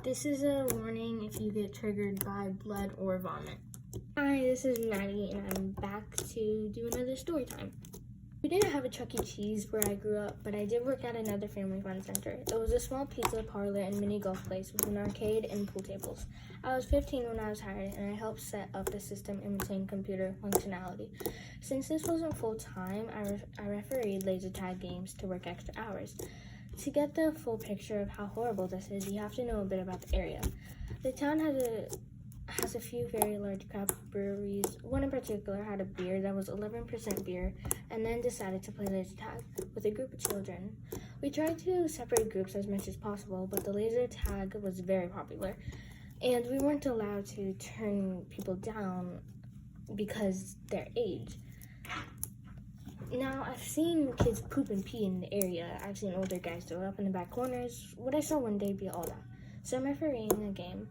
This is a warning if you get triggered by blood or vomit. Hi, this is Maddie, and I'm back to do another story time. We didn't have a Chuck E. Cheese where I grew up, but I did work at another family fun center. It was a small pizza parlor and mini golf place with an arcade and pool tables. I was 15 when I was hired, and I helped set up the system and maintain computer functionality. Since this wasn't full-time, I refereed laser tag games to work extra hours. To get the full picture of how horrible this is, you have to know a bit about the area. The town has a few very large craft breweries. One in particular had a beer that was 11% beer and then decided to play laser tag with a group of children. We tried to separate groups as much as possible, but the laser tag was very popular and we weren't allowed to turn people down because their age. Now, I've seen kids poop and pee in the area. I've seen older guys throw up in the back corners. What I saw one day be all that. So I'm refereeing a game.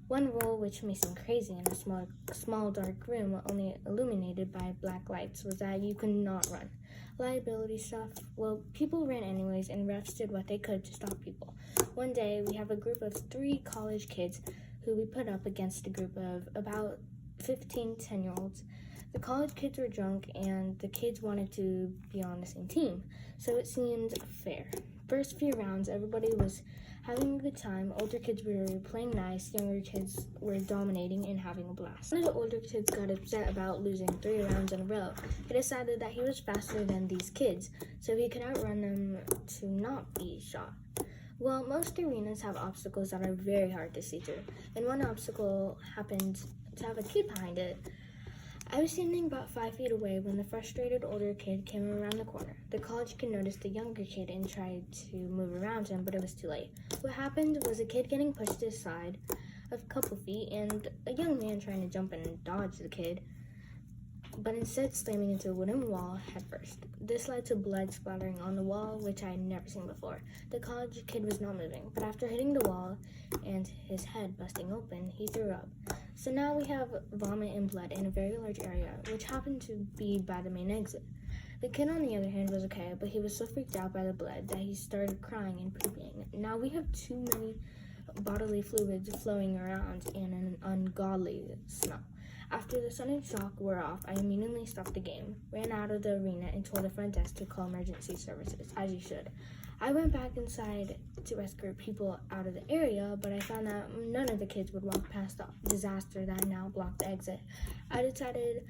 One rule, which may seem crazy in a small dark room only illuminated by black lights, was that you could not run. Liability stuff, well, people ran anyways and refs did what they could to stop people. One day, we have a group of 3 college kids who we put up against a group of about 15 10-year-olds. The college kids were drunk and the kids wanted to be on the same team, so it seemed fair. First few rounds, everybody was having a good time. Older kids were playing nice, younger kids were dominating and having a blast. One of the older kids got upset about losing 3 rounds in a row. He decided that he was faster than these kids, so he could outrun them to not be shot. Well, most arenas have obstacles that are very hard to see through, and one obstacle happened to have a kid behind it. I was standing about 5 feet away when the frustrated older kid came around the corner. The college kid noticed the younger kid and tried to move around him, but it was too late. What happened was a kid getting pushed aside a couple feet and a young man trying to jump and dodge the kid, but instead slamming into a wooden wall head first. This led to blood splattering on the wall, which I had never seen before. The college kid was not moving, but after hitting the wall and his head busting open, he threw up. So now we have vomit and blood in a very large area, which happened to be by the main exit. The kid, on the other hand, was okay, but he was so freaked out by the blood that he started crying and pooping. Now we have too many bodily fluids flowing around and an ungodly smell. After the sudden shock wore off, I immediately stopped the game, ran out of the arena, and told the front desk to call emergency services, as you should. I went back inside to escort people out of the area, but I found that none of the kids would walk past the disaster that now blocked the exit. I decided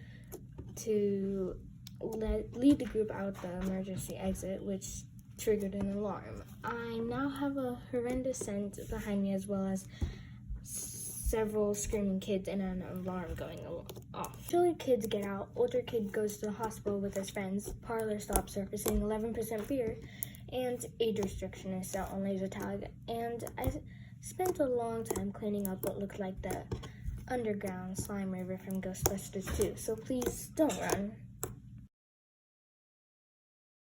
to lead the group out the emergency exit, which triggered an alarm. I now have a horrendous scent behind me, as well as several screaming kids and an alarm going off. Usually kids get out, older kid goes to the hospital with his friends, parlor stops surfacing 11% beer, and age restriction is set on laser tag, and I spent a long time cleaning up what looked like the underground slime river from Ghostbusters 2, so please don't run.